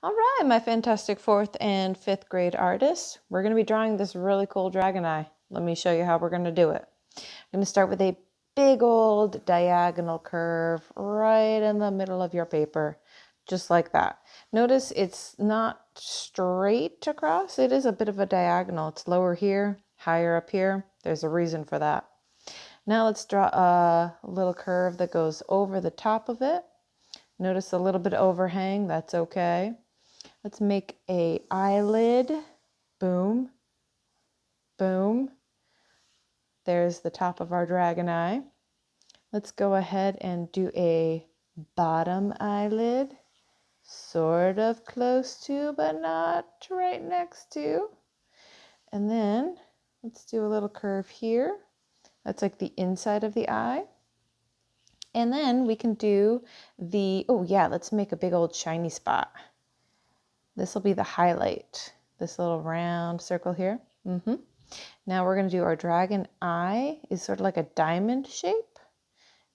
All right, my fantastic 4th and 5th grade artists. We're going to be drawing this really cool dragon eye. Let me show you how we're going to do it. I'm going to start with a big old diagonal curve right in the middle of your paper, just like that. Notice it's not straight across. It is a bit of a diagonal. It's lower here, higher up here. There's a reason for that. Now let's draw a little curve that goes over the top of it. Notice a little bit of overhang. That's okay. Let's make a eyelid. Boom, boom. There's the top of our dragon eye. Let's go ahead and do a bottom eyelid. Sort of close to, but not right next to. And then let's do a little curve here. That's like the inside of the eye. And then we can do the, oh yeah, let's make a big old shiny spot. This will be the highlight, this little round circle here. Now we're going to do our dragon eye is sort of like a diamond shape.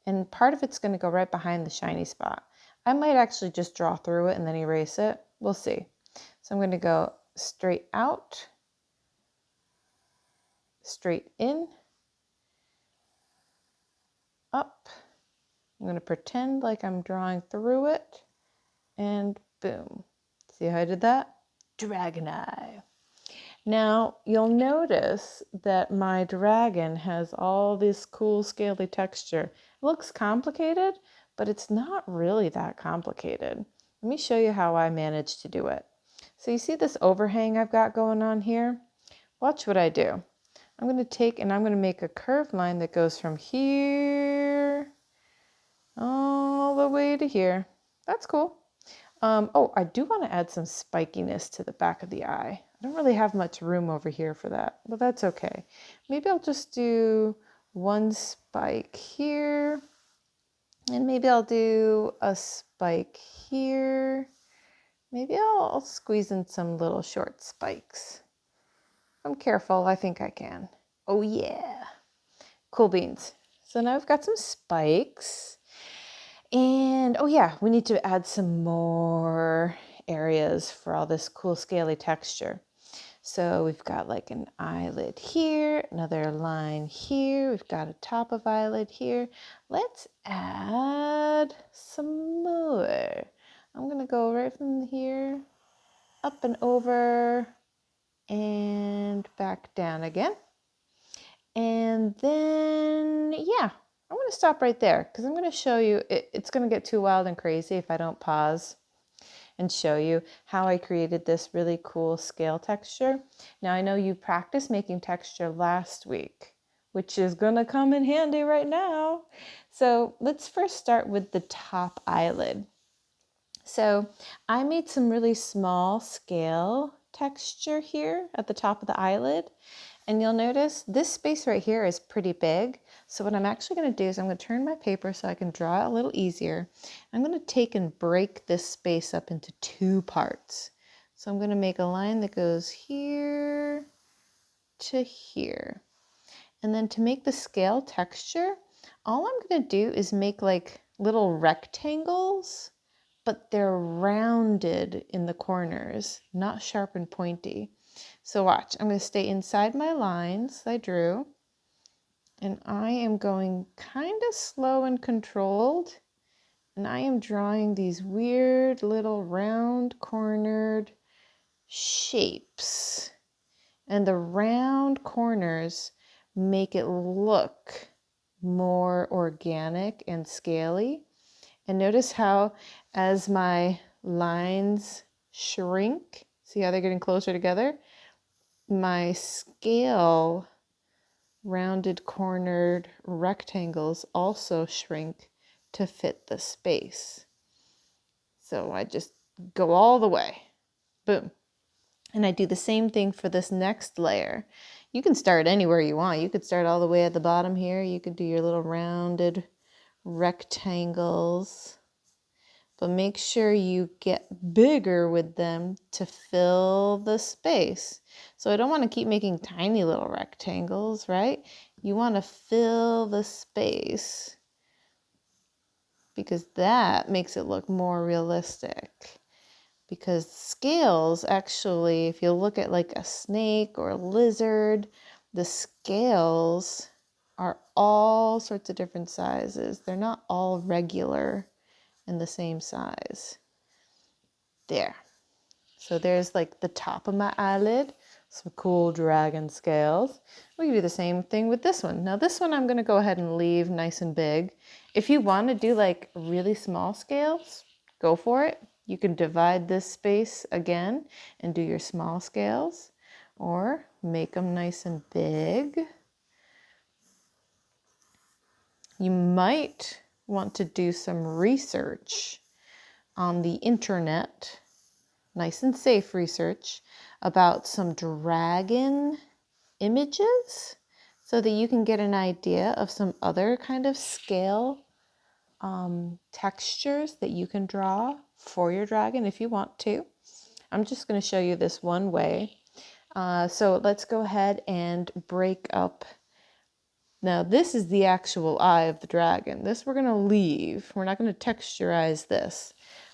And part of it's going to go right behind the shiny spot. I might actually just draw through it and then erase it. We'll see. So I'm going to go straight out, straight in, up. I'm going to pretend like I'm drawing through it, and boom. See how I did that? Dragon eye. Now, you'll notice that my dragon has all this cool scaly texture. It looks complicated, but it's not really that complicated. Let me show you how I managed to do it. So you see this overhang I've got going on here? Watch what I do. I'm going to take and I'm going to make a curved line that goes from here all the way to here. That's cool. Oh, I do want to add some spikiness to the back of the eye. I don't really have much room over here for that, but that's okay. Maybe I'll just do one spike here, and maybe I'll do a spike here. Maybe I'll squeeze in some little short spikes. If I'm careful, I think I can. Oh yeah, cool beans. So now I've got some spikes. And oh yeah, we need to add some more areas for all this cool scaly texture. So we've got like an eyelid here, another line here. We've got a top of eyelid here. Let's add some more. I'm gonna go right from here, up and over, and back down again. And then, yeah, I'm going to stop right there because I'm going to show you, it's going to get too wild and crazy if I don't pause and show you how I created this really cool scale texture. Now I know you practiced making texture last week, which is going to come in handy right now. So let's first start with the top eyelid. So I made some really small scale texture here at the top of the eyelid. And you'll notice this space right here is pretty big. So what I'm actually going to do is I'm going to turn my paper so I can draw it a little easier. I'm going to take and break this space up into 2 parts. So I'm going to make a line that goes here to here. And then to make the scale texture, all I'm going to do is make like little rectangles, but they're rounded in the corners, not sharp and pointy. So watch, I'm going to stay inside my lines I drew, and I am going kind of slow and controlled, and I am drawing these weird little round cornered shapes. And the round corners make it look more organic and scaly. And notice how as my lines shrink, see how they're getting closer together? My scale rounded cornered rectangles also shrink to fit the space. So I just go all the way. Boom. And I do the same thing for this next layer. You can start anywhere you want. You could start all the way at the bottom here. You could do your little rounded rectangles. But make sure you get bigger with them to fill the space. So I don't want to keep making tiny little rectangles, right? You want to fill the space because that makes it look more realistic. because scales actually, if you look at like a snake or a lizard, the scales are all sorts of different sizes. They're not all regular and the same size. There. So there's like the top of my eyelid, some cool dragon scales. We can do the same thing with this one. Now this one I'm going to go ahead and leave nice and big. If you want to do like really small scales, go for it. You can divide this space again and do your small scales, or make them nice and big. You might want to do some research on the internet, nice and safe research, about some dragon images so that you can get an idea of some other kind of scale textures that you can draw for your dragon if you want to. I'm just going to show you this one way. So let's go ahead and break up. Now this is the actual eye of the dragon. This we're going to leave. We're not going to texturize this,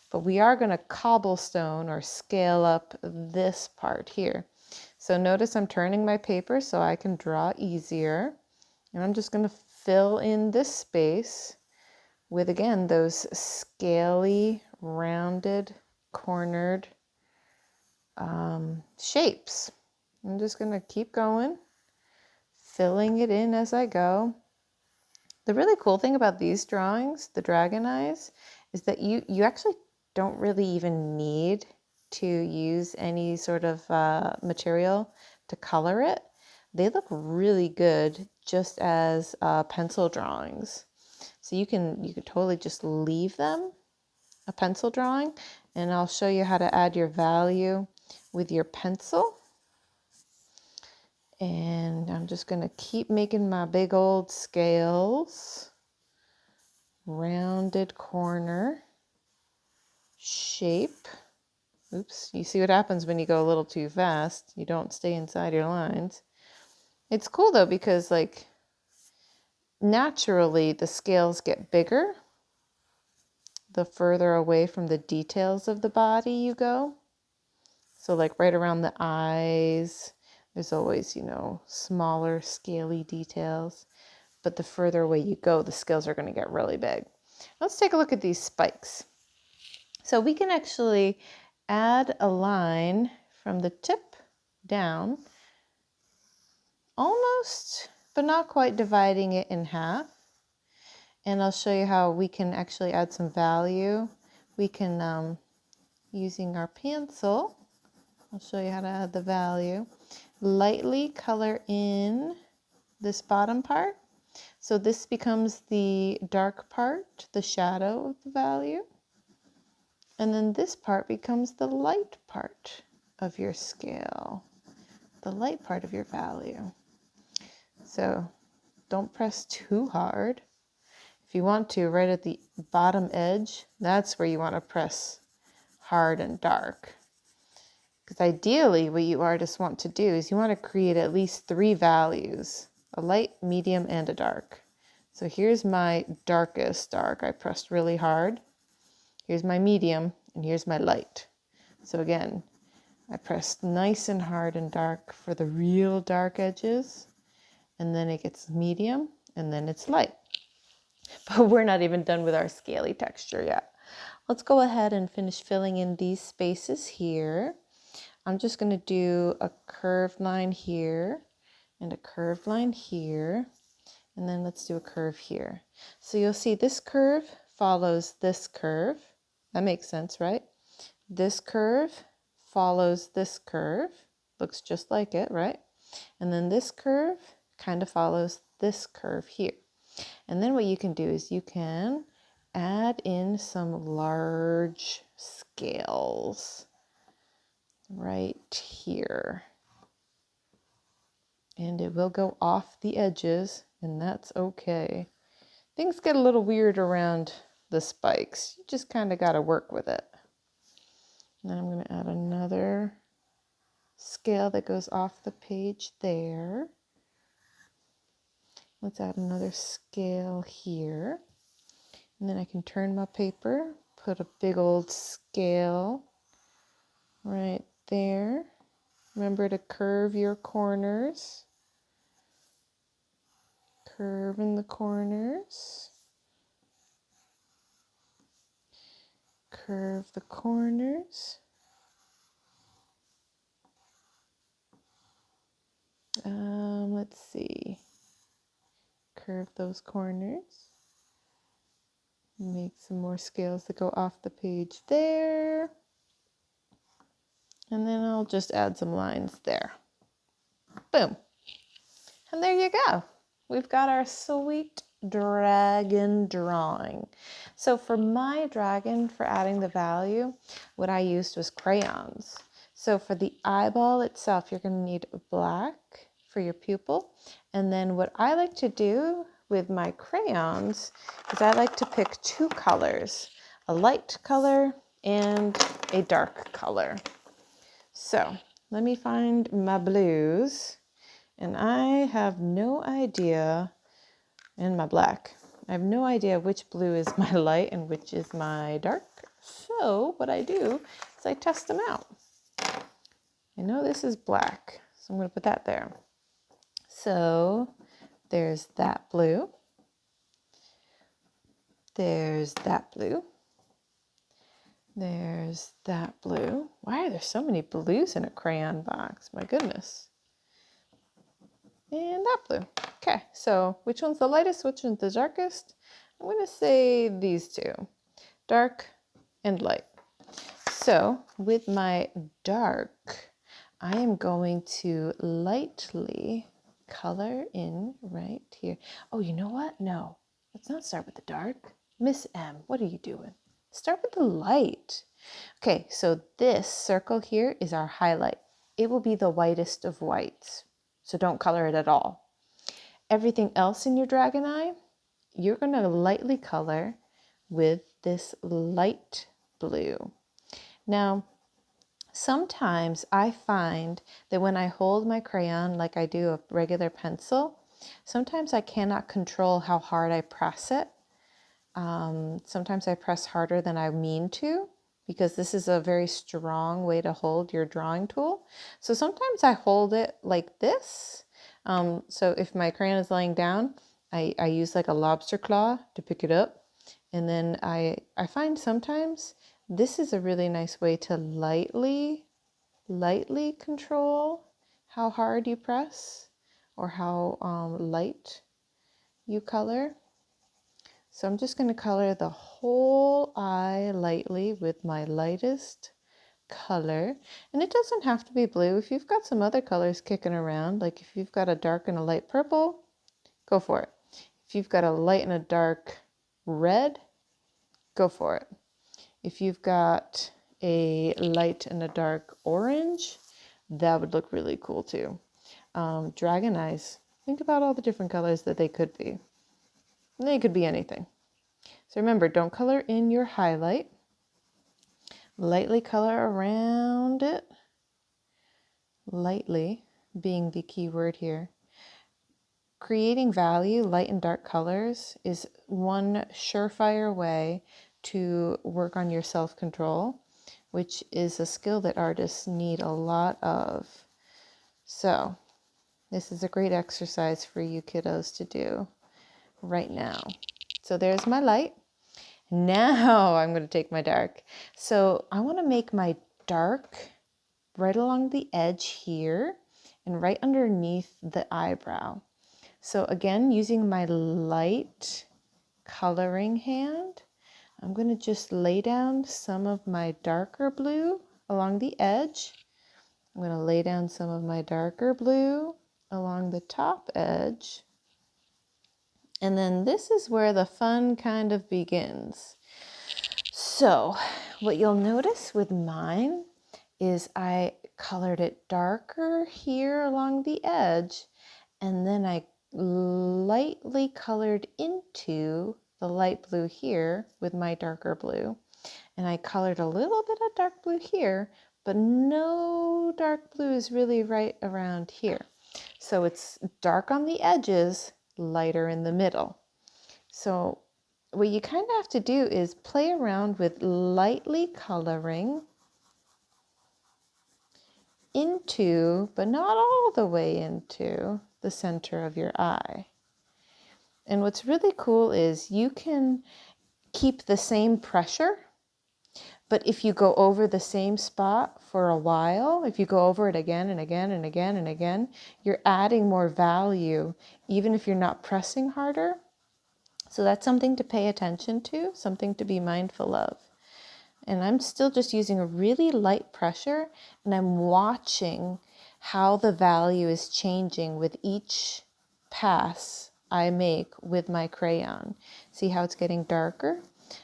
but we are going to cobblestone or scale up this part here. So notice I'm turning my paper so I can draw easier. And I'm just going to fill in this space with, again, those scaly, rounded, cornered shapes. I'm just going to keep going, filling it in as I go. The really cool thing about these drawings, the dragon eyes, is that you actually don't really even need to use any sort of material to color it. They look really good just as pencil drawings. So you can totally just leave them a pencil drawing, and I'll show you how to add your value with your pencil. And I'm just going to keep making my big old scales, rounded corner shape. Oops, you see what happens when you go a little too fast. You don't stay inside your lines. It's cool though, because like naturally the scales get bigger the further away from the details of the body you go. So like right around the eyes, there's always, smaller scaly details. But the further away you go, the scales are going to get really big. Let's take a look at these spikes. So we can actually add a line from the tip down, almost, but not quite dividing it in half. And I'll show you how we can actually add some value. We can, using our pencil, I'll show you how to add the value. Lightly color in this bottom part. So this becomes the dark part, the shadow of the value. And then this part becomes the light part of your scale, the light part of your value. So don't press too hard. If you want to, right at the bottom edge, that's where you want to press hard and dark. Because ideally what you artists want to do is you want to create at least 3 values, a light, medium, and a dark. So here's my darkest dark. I pressed really hard. Here's my medium, and here's my light. So again, I pressed nice and hard and dark for the real dark edges, and then it gets medium, and then it's light. But we're not even done with our scaly texture yet. Let's go ahead and finish filling in these spaces here. I'm just going to do a curved line here and a curved line here, and then let's do a curve here. So you'll see this curve follows this curve. That makes sense, right? This curve follows this curve. Looks just like it, right? And then this curve kind of follows this curve here. And then what you can do is you can add in some large scales right here. And it will go off the edges, and that's okay. Things get a little weird around the spikes. You just kind of got to work with it. And then I'm going to add another scale that goes off the page there. Let's add another scale here. And then I can turn my paper, put a big old scale there. Remember to curve your corners. Curve in the corners. Curve the corners. Let's see. Curve those corners. Make some more scales that go off the page there. And then I'll just add some lines there. Boom. And there you go. We've got our sweet dragon drawing. So for my dragon, for adding the value, what I used was crayons. So for the eyeball itself, you're going to need black for your pupil. And then what I like to do with my crayons is I like to pick two colors, a light color and a dark color. So let me find my blues, and I have no idea, and my black. I have no idea which blue is my light and which is my dark. So what I do is I test them out. I know this is black, so I'm going to put that there. So there's that blue. There's that blue. There's that blue. Why are there so many blues in a crayon box? My goodness. And that blue. Okay, so which one's the lightest? Which one's the darkest? I'm going to say these two. Dark and light. So with my dark, I am going to lightly color in right here. Oh, you know what? No, let's not start with the dark. Miss M, what are you doing? Start with the light. Okay, so this circle here is our highlight. It will be the whitest of whites, so don't color it at all. Everything else in your dragon eye, you're going to lightly color with this light blue. Now, sometimes I find that when I hold my crayon like I do a regular pencil, sometimes I cannot control how hard I press it. Sometimes I press harder than I mean to, because this is a very strong way to hold your drawing tool. So sometimes I hold it like this. So if my crayon is laying down, I use like a lobster claw to pick it up. And then I find sometimes this is a really nice way to lightly control how hard you press or how light you color. So I'm just going to color the whole eye lightly with my lightest color. And it doesn't have to be blue. If you've got some other colors kicking around, like if you've got a dark and a light purple, go for it. If you've got a light and a dark red, go for it. If you've got a light and a dark orange, that would look really cool too. Dragon eyes, think about all the different colors that they could be. They could be anything. So remember, don't color in your highlight. Lightly color around it. Lightly being the key word here. Creating value, light and dark colors, is one surefire way to work on your self-control, which is a skill that artists need a lot of. So this is a great exercise for you kiddos to do right now. So there's my light. Now I'm going to take my dark. So I want to make my dark right along the edge here and right underneath the eyebrow. So again, using my light coloring hand, I'm going to just lay down some of my darker blue along the edge. I'm going to lay down some of my darker blue along the top edge. And then this is where the fun kind of begins. So what you'll notice with mine is I colored it darker here along the edge, and then I lightly colored into the light blue here with my darker blue. And I colored a little bit of dark blue here, but no dark blue is really right around here. So it's dark on the edges, lighter in the middle. So what you kind of have to do is play around with lightly coloring into, but not all the way into, the center of your eye. And what's really cool is you can keep the same pressure, but if you go over the same spot for a while, if you go over it again and again and again and again, you're adding more value, even if you're not pressing harder. So that's something to pay attention to, something to be mindful of. And I'm still just using a really light pressure, and I'm watching how the value is changing with each pass I make with my crayon. See how it's getting darker?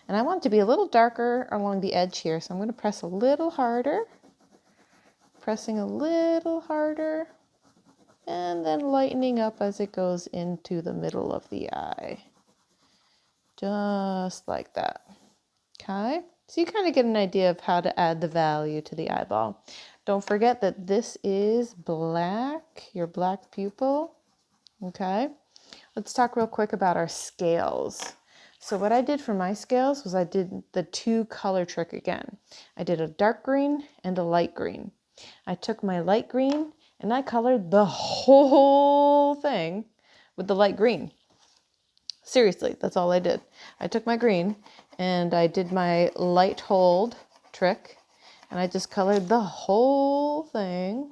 And I want it to be a little darker along the edge here, so I'm going to press a little harder, pressing a little harder, and then lightening up as it goes into the middle of the eye. Just like that. Okay? So you kind of get an idea of how to add the value to the eyeball. Don't forget that this is black, your black pupil. Okay? Let's talk real quick about our scales. So what I did for my scales was I did the 2 color trick again. I did a dark green and a light green. I took my light green and I colored the whole thing with the light green. Seriously, that's all I did. I took my green and I did my light hold trick, and I just colored the whole thing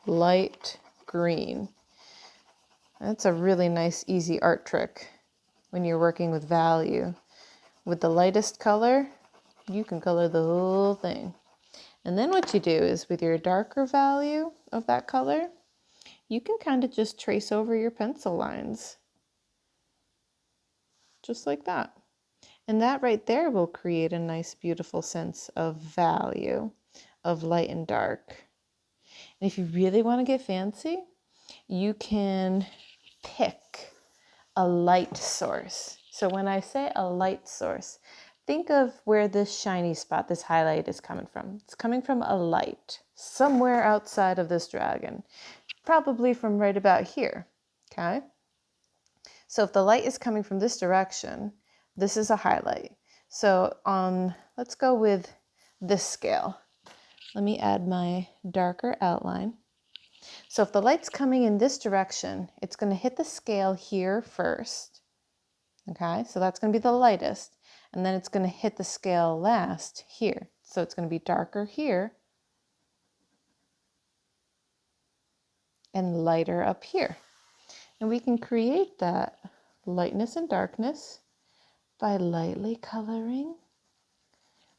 light green. That's a really nice, easy art trick when you're working with value. With the lightest color, you can color the whole thing. And then what you do is with your darker value of that color, you can kind of just trace over your pencil lines. Just like that. And that right there will create a nice, beautiful sense of value, of light and dark. And if you really want to get fancy, you can pick a light source. So when I say a light source, think of where this shiny spot, this highlight is coming from. It's coming from a light somewhere outside of this dragon, probably from right about here, okay? So if the light is coming from this direction, this is a highlight. So let's go with this scale. Let me add my darker outline. So if the light's coming in this direction, it's going to hit the scale here first. Okay, so that's going to be the lightest. And then it's going to hit the scale last here. So it's going to be darker here and lighter up here. And we can create that lightness and darkness by lightly coloring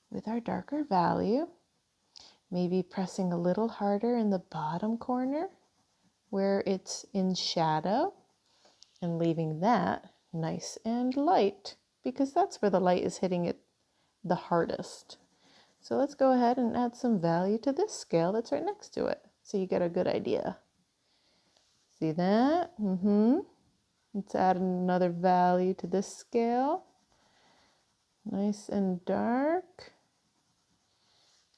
with our darker value, maybe pressing a little harder in the bottom corner where it's in shadow, and leaving that nice and light because that's where the light is hitting it the hardest. So let's go ahead and add some value to this scale that's right next to it so you get a good idea. See that? Let's add another value to this scale. Nice and dark.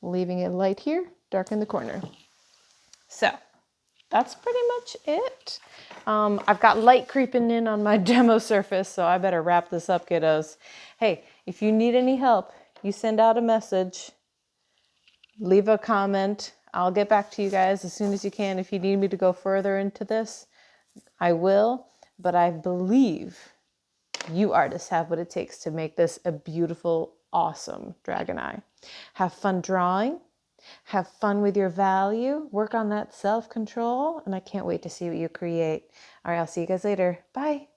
Leaving it light here, dark in the corner. So that's pretty much it. I've got light creeping in on my demo surface, so I better wrap this up, kiddos. Hey, if you need any help, you send out a message, leave a comment. I'll get back to you guys as soon as you can. If you need me to go further into this, I will. But I believe you artists have what it takes to make this a beautiful, awesome dragon eye. Have fun drawing. Have fun with your value. Work on that self-control. And I can't wait to see what you create. All right, I'll see you guys later. Bye.